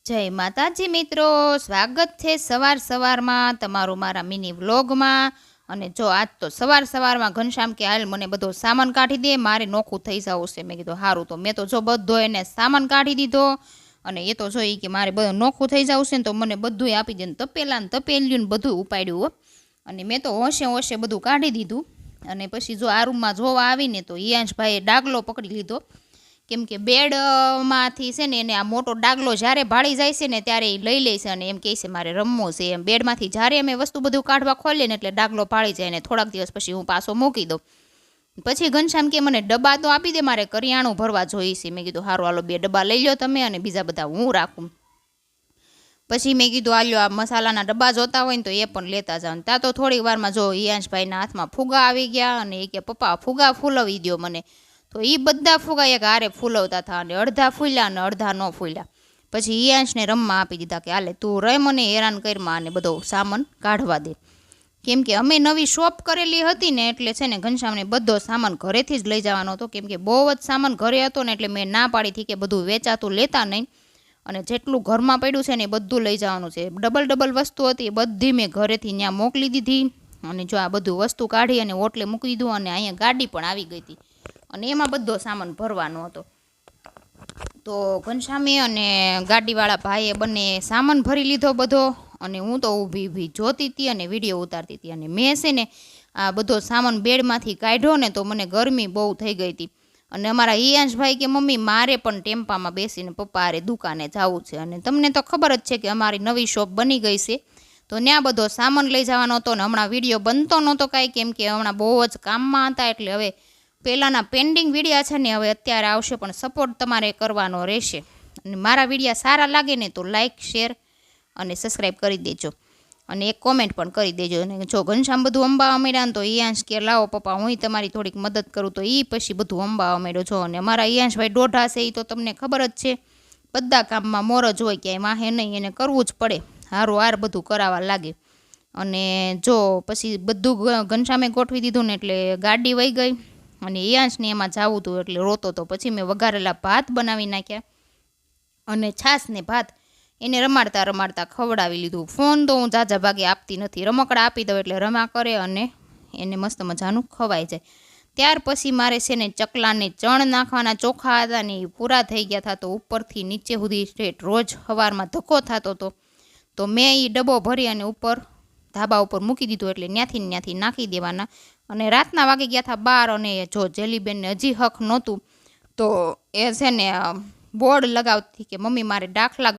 જય માતાજી મિત્રો, સ્વાગત છે સવાર સવારમાં તમારું મારા મિની વ્લોગમાં। અને જો આજ તો સવાર સવારમાં ઘનશ્યામ કે હાલ મને બધો સામાન કાઢી દે, મારે નોખું થઈ જવું છે। મેં કીધું સારું, તો મેં તો જો બધો એને સામાન કાઢી દીધો અને એ તો જોઈ કે મારે બધું નોખું થઈ જવું છે ને તો મને બધું આપી દે, તપેલા ને તપેલિયું ને બધું ઉપાડ્યું અને મેં તો હોશે હોશે બધું કાઢી દીધું। અને પછી જો આ રૂમમાં જોવા આવીને તો ઈયાંશભાઈએ ડાગલો પકડી લીધો, કેમ કે બેડમાંથી છે ને એને આ મોટો ડાગલો જ્યારે ભાળી જાય છે ને ત્યારે એ લઈ લે છે અને એમ કહે છે મારે રમવું છે એમ। બેડમાંથી જ્યારે અમે વસ્તુ બધું કાઢવા ખોલીએ ને એટલે ડાગલો ભાળી જાય ને થોડાક દિવસ પછી હું પાછો મૂકી દઉં। પછી ઘનશ્યામ કે મને ડબ્બા તો આપી દે, મારે કરિયાણું ભરવા જોઈએ છે। મેં કીધું સારું હાલો 2 ડબ્બા લઈ લો તમે અને બીજા બધા હું રાખું। પછી મેં કીધું આલ્યો આ મસાલાના ડબ્બા જોતા હોય ને તો એ પણ લેતા જાવ। ત્યાં તો થોડી વારમાં જો ઈયાંશભાઈના હાથમાં ફુગા આવી ગયા અને એ કે પપ્પા ફુગા ફૂલવી દો મને, તો એ બધા ફુગા એક હારે ફૂલવતા હતા અને અડધા ફૂલ્યા અને અડધા ન ફૂલ્યા। પછી ઈયાંશને રમવા આપી દીધા કે હાલે તું રહે મને હેરાન કરમાં અને બધો સામાન કાઢવા દે, કેમ કે અમે નવી શોપ કરેલી હતી ને એટલે છે ને ઘનશ્યામને બધો સામાન ઘરેથી જ લઈ જવાનો હતો, કેમ કે બહુ જ સામાન ઘરે હતો ને એટલે મેં ના પાડી હતી કે બધું વેચાતું લેતા નહીં અને જેટલું ઘરમાં પડ્યું છે ને એ બધું લઈ જવાનું છે। ડબલ વસ્તુ હતી એ બધી મેં ઘરેથી ત્યાં મોકલી દીધી અને જો આ બધું વસ્તુ કાઢી અને ઓટલે મૂકી દીધું અને અહીંયા ગાડી પણ આવી ગઈ હતી અને એમાં બધો સામાન ભરવાનો હતો। તો ઘનશ્યામે અને ગાડીવાળા ભાઈએ બંને સામાન ભરી લીધો બધો અને હું તો ઊભી જોતી હતી અને વિડીયો ઉતારતી હતી અને મેં છે ને આ બધો સામાન બેડમાંથી કાઢ્યો ને તો મને ગરમી બહુ થઈ ગઈ હતી અને અમારા ઈયાંશભાઈ કે મમ્મી મારે પણ ટેમ્પામાં બેસીને પપ્પા હારે દુકાને જવું છે અને તમને તો ખબર જ છે કે અમારી નવી શોપ બની ગઈ છે તો ત્યાં બધો સામાન લઈ જવાનો હતો ને હમણાં વિડીયો બનતો નહોતો કાંઈ, કેમ કે હમણાં બહુ જ કામમાં હતા એટલે હવે પહેલાંના પેન્ડિંગ વિડીયા છે ને હવે અત્યારે આવશે, પણ સપોર્ટ તમારે કરવાનો રહેશે અને મારા વિડીયા સારા લાગે ને તો લાઇક શેર અને સબસ્ક્રાઈબ કરી દેજો અને એક કોમેન્ટ પણ કરી દેજો। અને જો ઘનશ્યામ બધું અંબાવા માંડ્યા ને તો ઈયાંશ કે લાવો પપ્પા હું તમારી થોડીક મદદ કરું, તો એ પછી બધું અંબાવા માંડ્યો જો। અને અમારા ઈયાંશભાઈ દોઢા છે એ તો તમને ખબર જ છે, બધા કામમાં મોર જ હોય, ક્યાંય વાહે નહીં, એને કરવું જ પડે, હારું હાર બધું કરાવવા લાગે। અને જો પછી બધું ઘનશ્યામે ગોઠવી દીધું ને એટલે ગાડી વહી ગઈ અને ઈયાંશને એમાં જવું હતું એટલે રોતો તો પછી મેં વઘારેલા ભાત બનાવી નાખ્યા અને છાશ ને ભાત એને રમાડતા રમાડતા ખવડાવી લીધું। ફોન તો હું ઝાઝા ભાગે આપતી નથી, રમકડા આપી દઉં એટલે રમા કરે અને એને મસ્ત મજાનું ખવાઈ જાય। ત્યાર પછી મારે છે ને ચકલાને ચણ નાખવાના ચોખા હતા ને એ પૂરા થઈ ગયા હતા, તો ઉપરથી નીચે સુધી સ્ટ્રેટ રોજ સવારમાં ધક્કો થતો હતો તો મેં એ ડબ્બો ભરી અને ઉપર ધાબા ઉપર મૂકી દીધું એટલે ત્યાંથી નાખી દેવાના। અને રાતના વાગી ગયા હતા 12 અને જો જેલીબેનને હજી હક નહોતું તો એ છે ને બોર્ડ લગાવતી કે મમ્મી મારે દાખલા